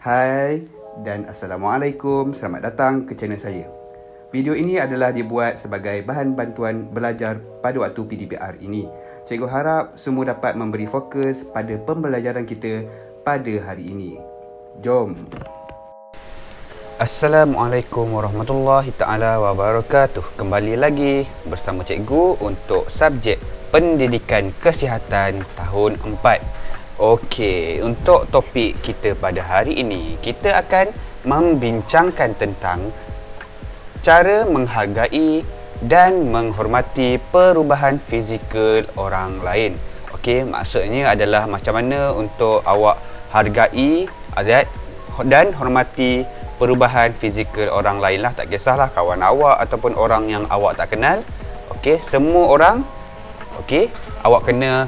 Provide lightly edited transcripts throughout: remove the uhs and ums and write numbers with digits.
Hai dan Assalamualaikum, selamat datang ke channel saya. Video ini adalah dibuat sebagai bahan bantuan belajar pada waktu PDPR ini. Cikgu harap semua dapat memberi fokus pada pembelajaran kita pada hari ini. Jom! Assalamualaikum warahmatullahi ta'ala wabarakatuh. Kembali lagi bersama cikgu untuk subjek pendidikan kesihatan tahun 4. Okey, untuk topik kita pada hari ini, kita akan membincangkan tentang cara menghargai dan menghormati perubahan fizikal orang lain. Okey, maksudnya adalah macam mana untuk awak hargai dan hormati perubahan fizikal orang lain lah. Tak kisahlah kawan awak ataupun orang yang awak tak kenal. Okey, semua orang, okey, awak kena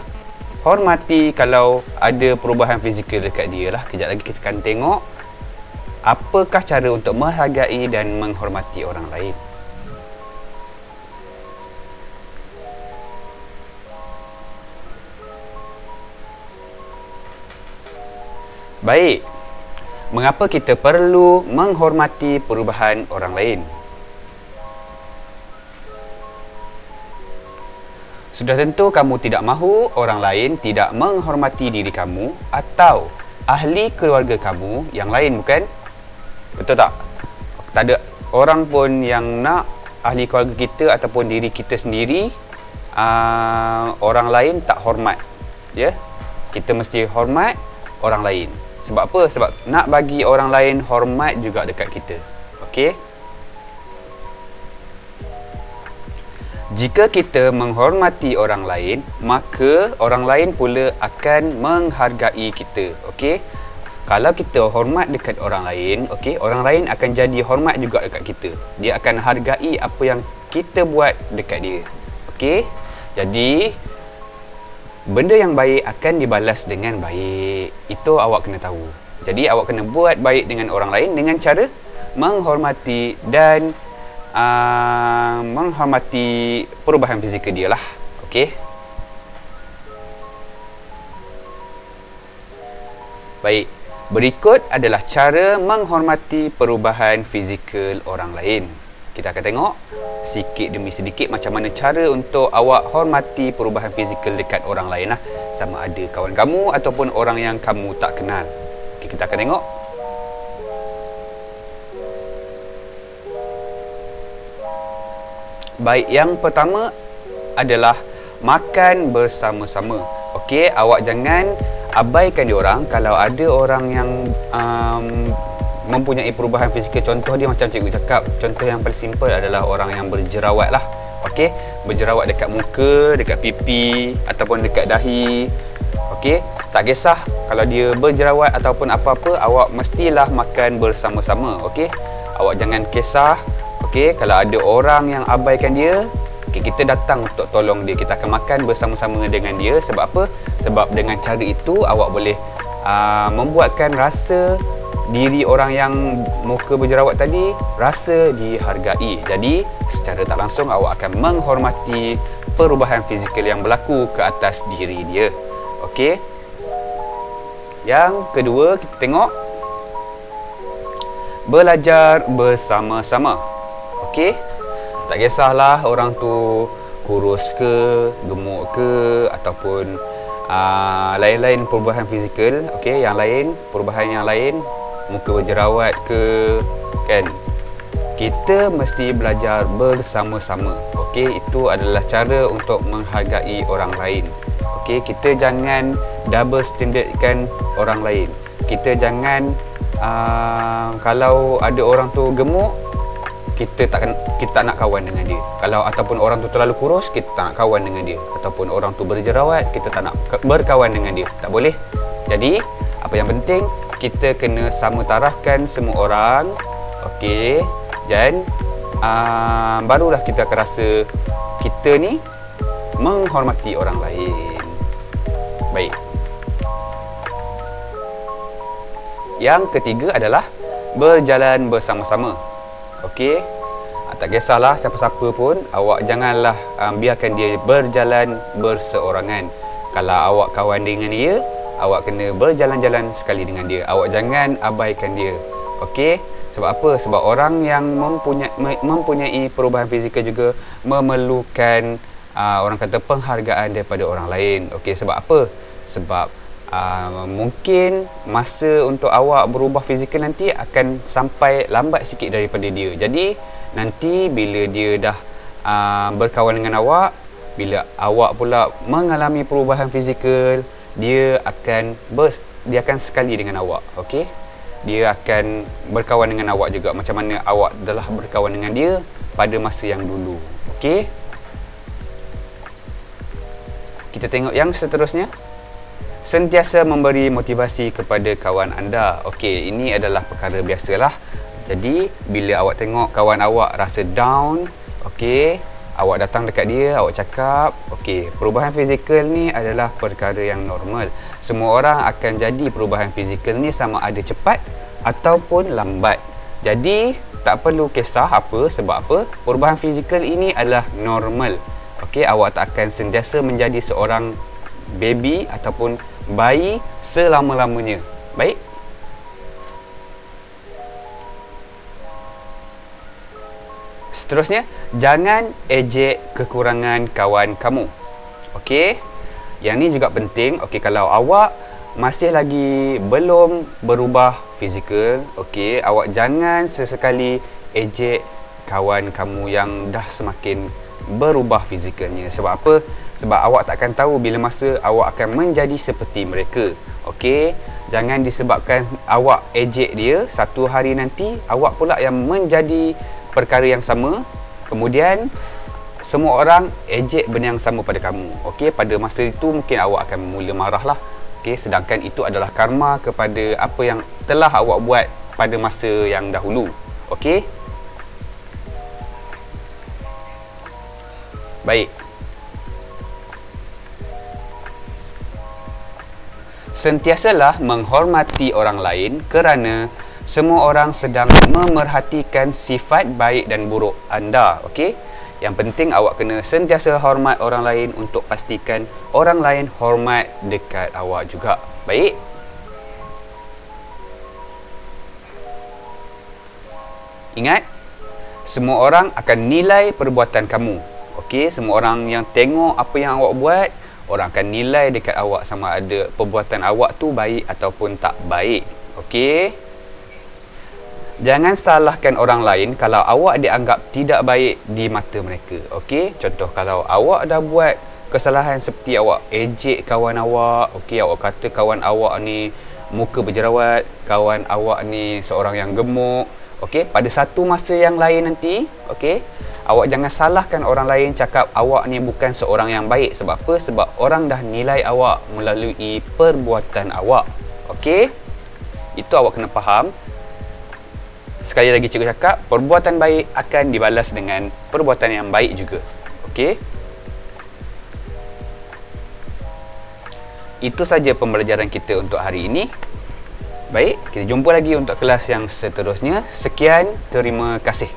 hormati kalau ada perubahan fizikal dekat dia lah. Kejap lagi kita akan tengok apakah cara untuk menghargai dan menghormati orang lain. Baik, mengapa kita perlu menghormati perubahan orang lain? Sudah tentu kamu tidak mahu orang lain tidak menghormati diri kamu atau ahli keluarga kamu yang lain, bukan? Betul tak? Tak ada orang pun yang nak ahli keluarga kita ataupun diri kita sendiri orang lain tak hormat. Ya? Kita mesti hormat orang lain. Sebab apa? Sebab nak bagi orang lain hormat juga dekat kita. Okey? Jika kita menghormati orang lain, maka orang lain pula akan menghargai kita. Okey? Kalau kita hormat dekat orang lain, okey, orang lain akan jadi hormat juga dekat kita. Dia akan hargai apa yang kita buat dekat dia. Okey? Jadi benda yang baik akan dibalas dengan baik. Itu awak kena tahu. Jadi awak kena buat baik dengan orang lain dengan cara menghormati dan menghormati perubahan fizikal dia lah. Okey. Baik, berikut adalah cara menghormati perubahan fizikal orang lain. Kita akan tengok sedikit demi sedikit macam mana cara untuk awak hormati perubahan fizikal dekat orang lain lah. Sama ada kawan kamu ataupun orang yang kamu tak kenal. Okey, kita akan tengok. Baik, yang pertama adalah makan bersama-sama. Okey, awak jangan abaikan diorang. Kalau ada orang yang mempunyai perubahan fizikal, contoh dia macam cikgu cakap, contoh yang paling simple adalah orang yang berjerawat lah. Okey, berjerawat dekat muka, dekat pipi ataupun dekat dahi. Okey, tak kisah kalau dia berjerawat ataupun apa-apa, awak mestilah makan bersama-sama. Okey, awak jangan kisah. Okey, kalau ada orang yang abaikan dia, okay, kita datang untuk tolong dia. Kita akan makan bersama-sama dengan dia. Sebab apa? Sebab dengan cara itu awak boleh membuatkan rasa diri orang yang muka berjerawat tadi rasa dihargai. Jadi secara tak langsung awak akan menghormati perubahan fizikal yang berlaku ke atas diri dia. Okey. Yang kedua, kita tengok belajar bersama-sama. Okey, tak kisahlah orang tu kurus ke, gemuk ke, ataupun lain-lain perubahan fizikal. Okey, yang lain, perubahan yang lain, muka berjerawat ke, kan? Kita mesti belajar bersama-sama. Okey, itu adalah cara untuk menghargai orang lain. Okey, kita jangan double standardkan orang lain. Kita jangan kalau ada orang tu gemuk, kita tak nak kawan dengan dia. Kalau ataupun orang tu terlalu kurus, kita tak nak kawan dengan dia. Ataupun orang tu berjerawat, kita tak nak berkawan dengan dia. Tak boleh. Jadi, apa yang penting, kita kena sama tarafkan semua orang. Okey. Dan barulah kita akan rasa kita ni menghormati orang lain. Baik. Yang ketiga adalah berjalan bersama-sama. Okey, tak kisahlah siapa-siapa pun, awak janganlah biarkan dia berjalan berseorangan. Kalau awak kawan dengan dia, awak kena berjalan-jalan sekali dengan dia. Awak jangan abaikan dia. Okey? Sebab apa? Sebab orang yang mempunyai perubahan fizikal juga memerlukan orang kata penghargaan daripada orang lain. Okey, sebab apa? Sebab mungkin masa untuk awak berubah fizikal nanti akan sampai lambat sikit daripada dia. Jadi nanti bila dia dah berkawan dengan awak, bila awak pula mengalami perubahan fizikal, dia akan sekali dengan awak. Okey? Dia akan berkawan dengan awak juga macam mana awak telah berkawan dengan dia pada masa yang dulu. Okey? Kita tengok yang seterusnya. Sentiasa memberi motivasi kepada kawan anda. Okey, ini adalah perkara biasalah. Jadi, bila awak tengok kawan awak rasa down, okey, awak datang dekat dia, awak cakap, okey, perubahan fizikal ni adalah perkara yang normal. Semua orang akan jadi perubahan fizikal ni sama ada cepat ataupun lambat. Jadi, tak perlu kisah apa, sebab apa? Perubahan fizikal ini adalah normal. Okey, awak tak akan sentiasa menjadi seorang baby ataupun bayi selama-lamanya. Baik? Seterusnya, jangan ejek kekurangan kawan kamu. Okey? Yang ni juga penting. Okey, kalau awak masih lagi belum berubah fizikal, okey, awak jangan sesekali ejek kawan kamu yang dah semakin berubah fizikalnya. Sebab apa? Sebab awak tak akan tahu bila masa awak akan menjadi seperti mereka. Okey? Jangan disebabkan awak ejek dia, satu hari nanti awak pula yang menjadi perkara yang sama, kemudian semua orang ejek benda yang sama pada kamu. Okey, pada masa itu mungkin awak akan mula marahlah. Okey, sedangkan itu adalah karma kepada apa yang telah awak buat pada masa yang dahulu. Okey? Baik. Sentiasalah menghormati orang lain kerana semua orang sedang memerhatikan sifat baik dan buruk anda. Okey? Yang penting awak kena sentiasa hormat orang lain untuk pastikan orang lain hormat dekat awak juga. Baik? Ingat, semua orang akan nilai perbuatan kamu. Okey, semua orang yang tengok apa yang awak buat, orang akan nilai dekat awak sama ada perbuatan awak tu baik ataupun tak baik. Okey? Jangan salahkan orang lain kalau awak dianggap tidak baik di mata mereka. Okey? Contoh, kalau awak dah buat kesalahan seperti awak ejek kawan awak, okey, awak kata kawan awak ni muka berjerawat, kawan awak ni seorang yang gemuk, okey, pada satu masa yang lain nanti, okey, awak jangan salahkan orang lain cakap awak ni bukan seorang yang baik. Sebab apa? Sebab orang dah nilai awak melalui perbuatan awak. Okey? Itu awak kena faham. Sekali lagi cikgu cakap, perbuatan baik akan dibalas dengan perbuatan yang baik juga. Okey? Itu saja pembelajaran kita untuk hari ini. Baik, kita jumpa lagi untuk kelas yang seterusnya. Sekian, terima kasih.